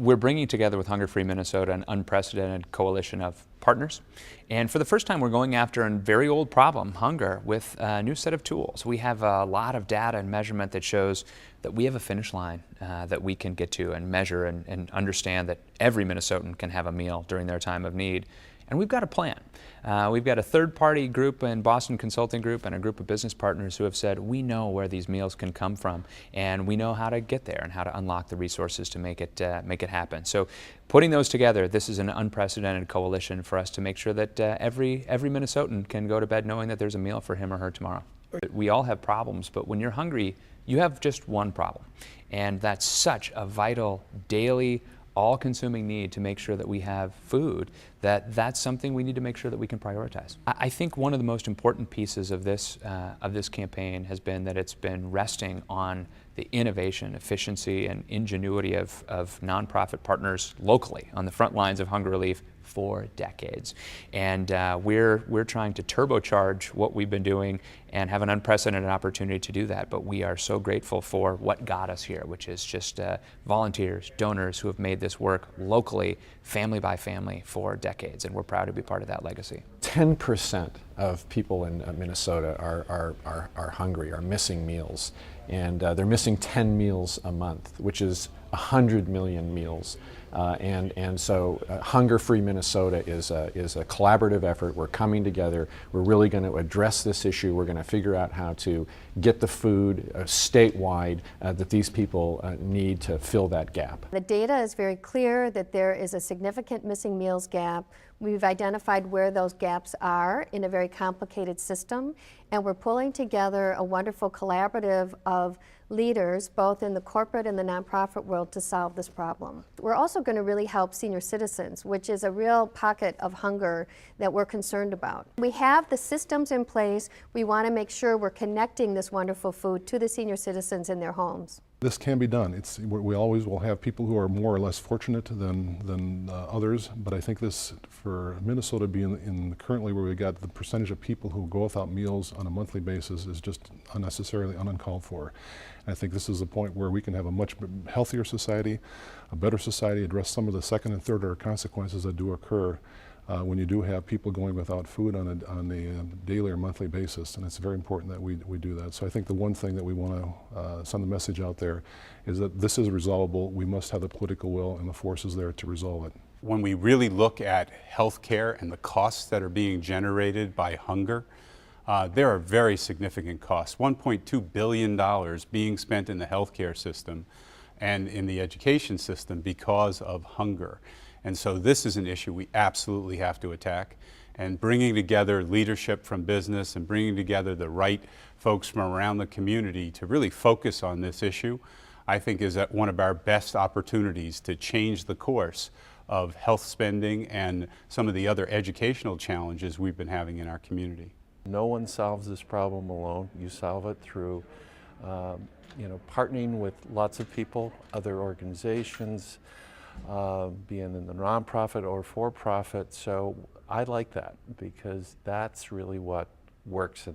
we're bringing together with Hunger Free Minnesota an unprecedented coalition of partners. And for the first time, we're going after a very old problem, hunger, with a new set of tools. We have a lot of data and measurement that shows that we have a finish line that we can get to and measure and understand that every Minnesotan can have a meal during their time of need. And we've got a plan. We've got a third-party group in Boston Consulting Group and a group of business partners who have said, we know where these meals can come from, and we know how to get there and how to unlock the resources to make it happen. So putting those together, this is an unprecedented coalition for us to make sure that every Minnesotan can go to bed knowing that there's a meal for him or her tomorrow. We all have problems, but when you're hungry, you have just one problem. And that's such a vital, daily, all-consuming need to make sure that we have food, that's something we need to make sure that we can prioritize. I think one of the most important pieces of this campaign has been that it's been resting on the innovation, efficiency, and ingenuity of nonprofit partners locally on the front lines of hunger relief for decades. And we're trying to turbocharge what we've been doing and have an unprecedented opportunity to do that. But we are so grateful for what got us here, which is just volunteers, donors who have made this work locally, family by family, for decades. And we're proud to be part of that legacy. 10% of people in Minnesota are hungry, are missing meals. And they're missing 10 meals a month, which is 100 million meals. And so Hunger Free Minnesota is a collaborative effort. We're coming together. We're really going to address this issue. We're going to figure out how to get the food statewide that these people need to fill that gap. The data is very clear that there is a significant missing meals gap. We've identified where those gaps are in a very complicated system, and we're pulling together a wonderful collaborative of leaders, both in the corporate and the nonprofit world, to solve this problem. We're also going to really help senior citizens, which is a real pocket of hunger that we're concerned about. We have the systems in place. We want to make sure we're connecting this wonderful food to the senior citizens in their homes. This can be done. We always will have people who are more or less fortunate than others, but I think this, for Minnesota being currently where we got the percentage of people who go without meals on a monthly basis, is just unnecessarily uncalled for. And I think this is a point where we can have a much healthier society, a better society, address some of the second and third order consequences that do occur when you do have people going without food on a daily or monthly basis, and it's very important that we do that. So I think the one thing that we want to send the message out there is that this is resolvable. We must have the political will and the forces there to resolve it. When we really look at healthcare and the costs that are being generated by hunger, there are very significant costs. $1.2 billion being spent in the healthcare system and in the education system because of hunger. And so this is an issue we absolutely have to attack. And bringing together leadership from business and bringing together the right folks from around the community to really focus on this issue, I think is one of our best opportunities to change the course of health spending and some of the other educational challenges we've been having in our community. No one solves this problem alone. You solve it through partnering with lots of people, other organizations, being in the nonprofit or for-profit. So I like that, because that's really what works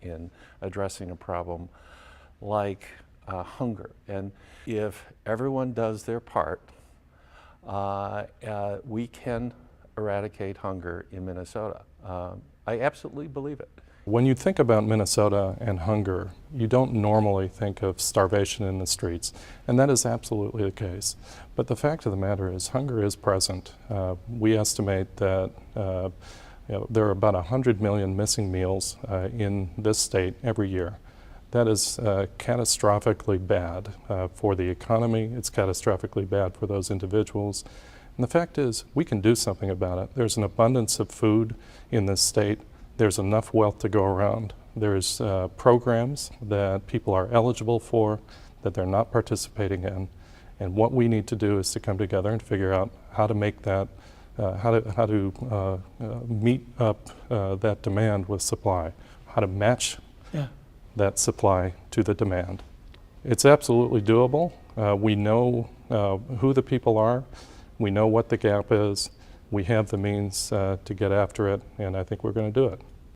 in addressing a problem like hunger. And if everyone does their part, we can eradicate hunger in Minnesota. I absolutely believe it. When you think about Minnesota and hunger, you don't normally think of starvation in the streets, and that is absolutely the case. But the fact of the matter is, hunger is present. We estimate that there are about 100 million missing meals in this state every year. That is catastrophically bad for the economy. It's catastrophically bad for those individuals. And the fact is, we can do something about it. There's an abundance of food in this state. There's enough wealth to go around. There's programs that people are eligible for that they're not participating in. And what we need to do is to come together and figure out how to make that, how to meet up that demand with supply, how to match that supply to the demand. It's absolutely doable. We know who the people are. We know what the gap is. We have the means to get after it, and I think we're going to do it.